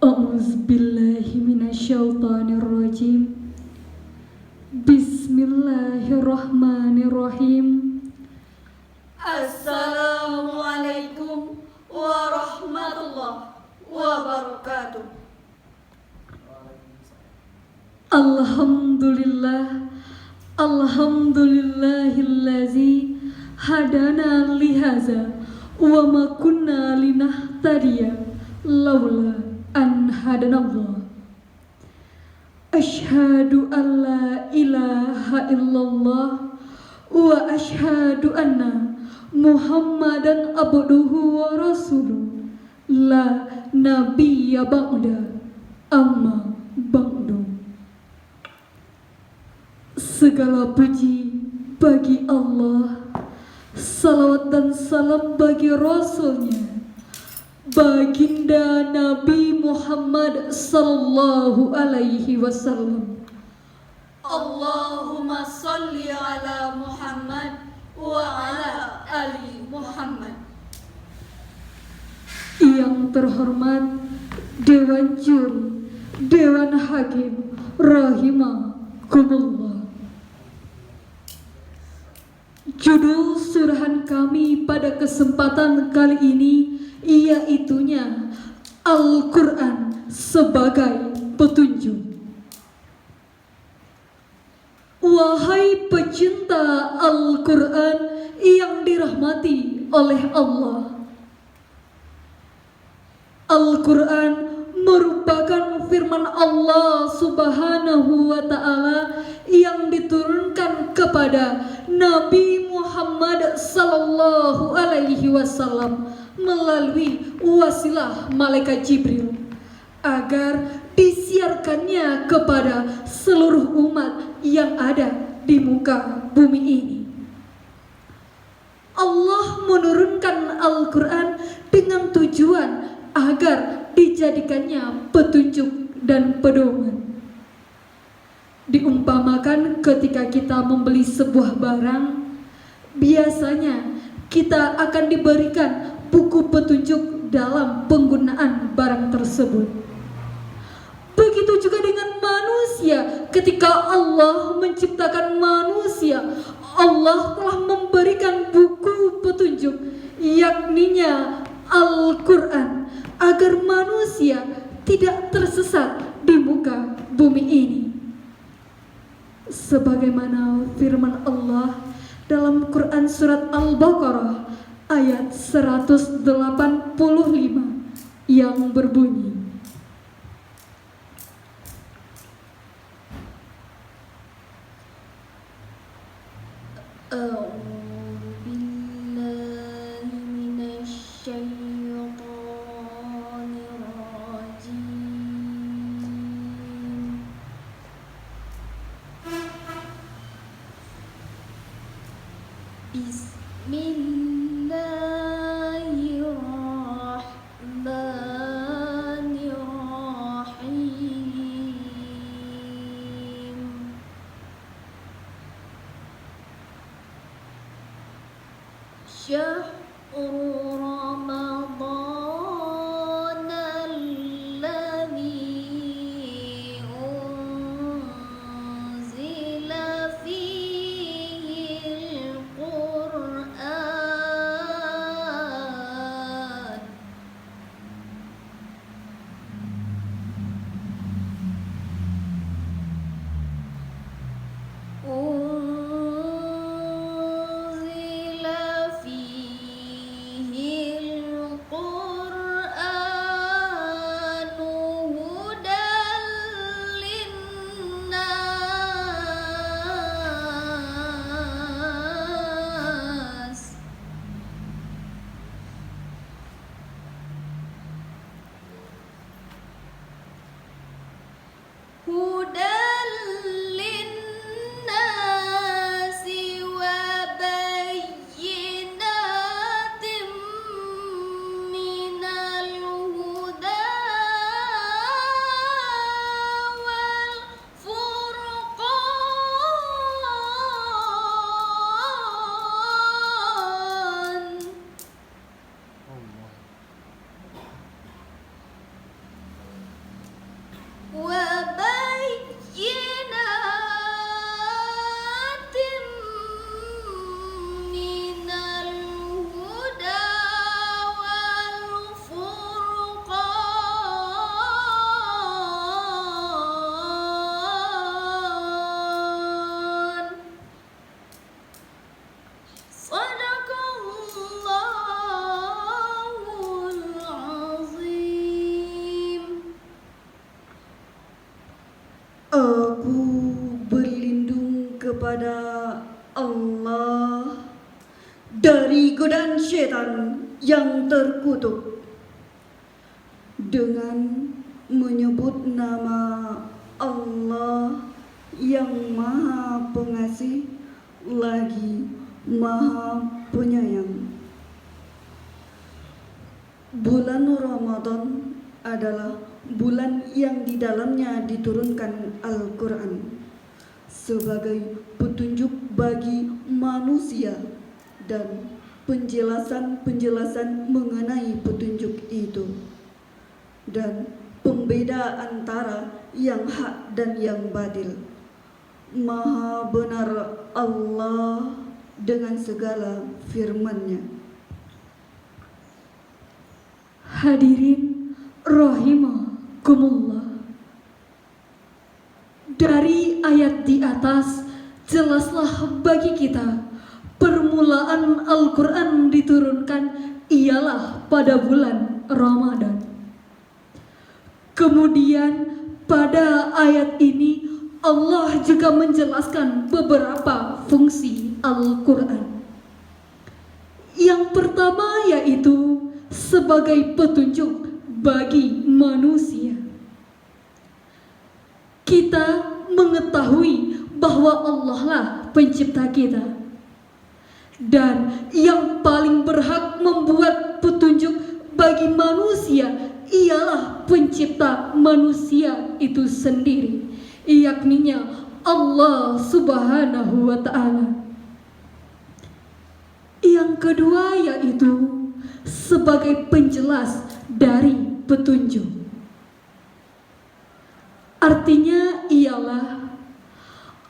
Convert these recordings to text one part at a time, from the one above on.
A'udzubillahi minasyaitonirrajim. Bismillahirrahmanirrahim. Assalamualaikum warahmatullahi wabarakatuh. Alhamdulillah, alhamdulillahillazi hadana lihaza wa ma kunna linahtadiya laula an hadanallah. Asyhadu an la ilaha illallah wa asyhadu anna Muhammadan abduhu wa rasuluh la nabiyya ba'da amma ba'du. Segala puji bagi Allah, salawat dan salam bagi Rasulnya, Baginda Nabi Muhammad sallallahu alaihi wasallam. Allahumma salli ala Muhammad wa ala ali Muhammad. Yang terhormat Dewan Juri, Dewan Hakim, rahimakumullah. Judul surahan kami pada kesempatan kali ini iaitunya Al-Quran sebagai petunjuk. Wahai pecinta Al-Quran yang dirahmati oleh Allah, Al-Quran merupakan firman Allah Subhanahu wa Ta'ala yang diturunkan kepada Nabi Muhammad sallallahu alaihi wasallam melalui wasilah malaikat Jibril agar disiarkannya kepada seluruh umat yang ada di muka bumi ini. Allah menurunkan Al-Quran dengan tujuan agar dijadikannya petunjuk dan pedoman. Diumpamakan ketika kita membeli sebuah barang, biasanya kita akan diberikan buku petunjuk dalam penggunaan barang tersebut. Begitu juga dengan manusia, ketika Allah menciptakan manusia, Allah telah memberikan buku petunjuk, yakninya Al-Quran, agar manusia tidak tersesat di muka bumi ini. Sebagaimana firman Allah dalam Quran surat Al-Baqarah ayat 185 yang berbunyi, Syahrul Ramadan alladzi unzila fihi al-Qur'an unzila fihi kepada Allah dari godaan syaitan yang terkutuk dengan menyebut nama Allah yang Maha Pengasih lagi Maha Penyayang. Bulan Ramadan adalah bulan yang di dalamnya diturunkan Al-Quran sebagai petunjuk bagi manusia dan penjelasan-penjelasan mengenai petunjuk itu dan pembeda antara yang hak dan yang batil. Maha benar Allah dengan segala firman-Nya. Hadirin rahimakumullah. Dari ayat di atas jelaslah bagi kita permulaan Al-Quran diturunkan ialah pada bulan Ramadan. Kemudian pada ayat ini Allah juga menjelaskan beberapa fungsi Al-Quran. Yang pertama yaitu sebagai petunjuk bagi manusia. Kita mengetahui bahwa Allah lah pencipta kita, dan yang paling berhak membuat petunjuk bagi manusia ialah pencipta manusia itu sendiri, yakninya Allah Subhanahu wa Ta'ala. Yang kedua yaitu sebagai penjelas dari petunjuk. Artinya ialah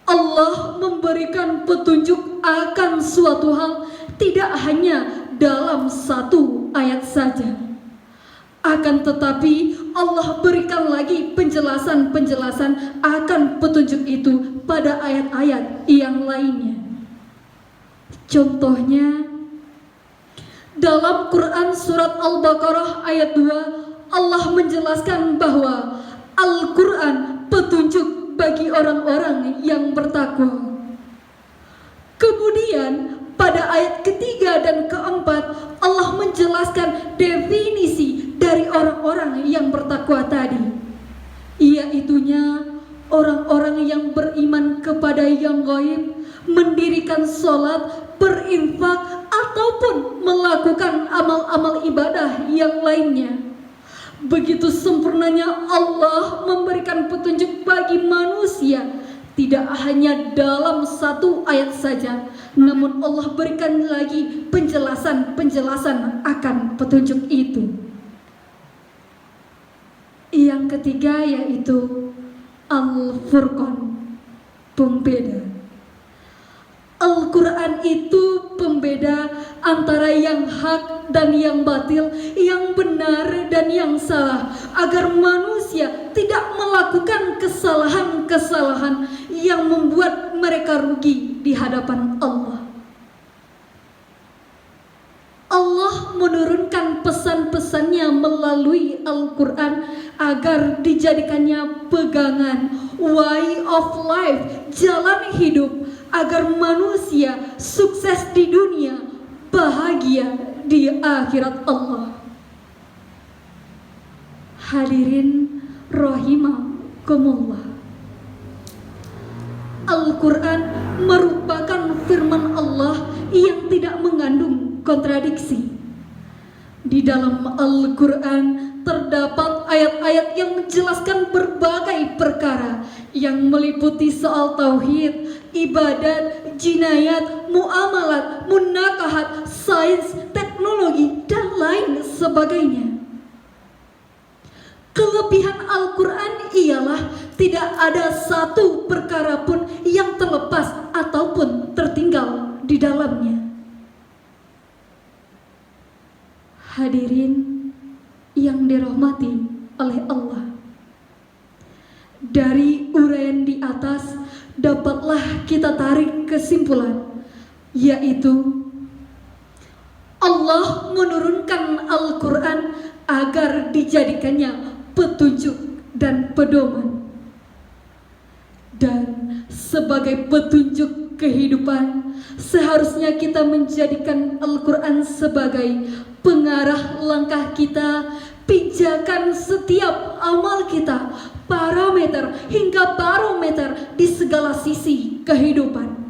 Allah memberikan petunjuk akan suatu hal tidak hanya dalam satu ayat saja. Akan tetapi Allah berikan lagi penjelasan-penjelasan akan petunjuk itu pada ayat-ayat yang lainnya. Contohnya dalam Quran surat Al-Baqarah ayat 2 Allah menjelaskan bahwa Al-Quran petunjuk bagi orang-orang yang bertakwa. Kemudian pada ayat ketiga dan keempat Allah menjelaskan definisi dari orang-orang yang bertakwa tadi, iaitunya orang-orang yang beriman kepada yang gaib, mendirikan sholat, berinfak, ataupun melakukan amal-amal ibadah yang lainnya. Begitu sempurnanya Allah memberikan petunjuk bagi manusia, tidak hanya dalam satu ayat saja, namun Allah berikan lagi penjelasan-penjelasan akan petunjuk itu. Yang ketiga yaitu Al-Furqan, pembeda. Al-Quran itu pembeda antara yang hak dan yang batil, yang benar dan yang salah, agar manusia tidak melakukan kesalahan-kesalahan yang membuat mereka rugi di hadapan Allah. Allah menurunkan pesan-pesannya melalui Al-Quran agar dijadikannya pegangan, way of life, jalan hidup, agar manusia sukses di dunia, bahagia di akhirat Allah. Hadirin rahimakumullah. Al-Quran merupakan firman Allah yang tidak mengandung kontradiksi. Di dalam Al-Quran terdapat ayat-ayat yang menjelaskan berbagai perkara yang meliputi soal tauhid, ibadat, jinayat, muamalat, munakahat, sains, teknologi, dan lain sebagainya. Kelebihan Al-Quran ialah tidak ada satu perkara pun yang terlepas ataupun tertinggal di dalamnya. Hadirin yang dirahmati oleh Allah, dari uraian di atas dapatlah kita tarik kesimpulan, yaitu Allah menurunkan Al-Quran agar dijadikannya petunjuk dan pedoman, dan sebagai petunjuk kehidupan, seharusnya kita menjadikan Al-Quran sebagai pengarah langkah kita, pijakan setiap amal kita, parameter hingga barometer di segala sisi kehidupan.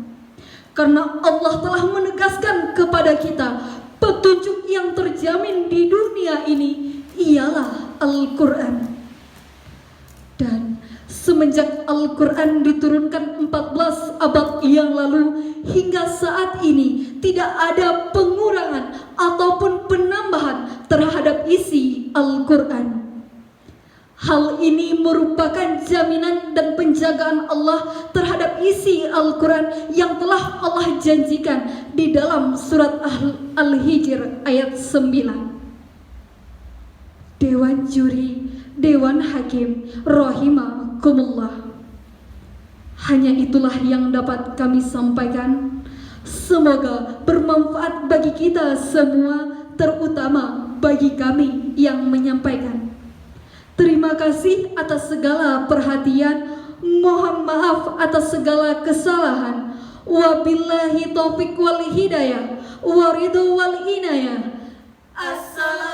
Karena Allah telah menegaskan kepada kita, petunjuk yang terjamin di dunia ini ialah Al-Quran. Dan semenjak Al-Quran diturunkan 14 abad yang lalu hingga saat ini, tidak ada pengurangan ataupun penambahan terhadap isi Al-Quran. Hal ini merupakan jaminan dan penjagaan Allah terhadap isi Al-Quran yang telah Allah janjikan di dalam surat Al-Hijr ayat 9. Dewan Juri, Dewan Hakim, rahimakumullah. Hanya itulah yang dapat kami sampaikan. Semoga bermanfaat bagi kita semua, terutama bagi kami yang menyampaikan. Terima kasih atas segala perhatian. Mohon maaf atas segala kesalahan. Wabillahi taufiq wal hidayah, waridhu wal inayah. Assalamualaikum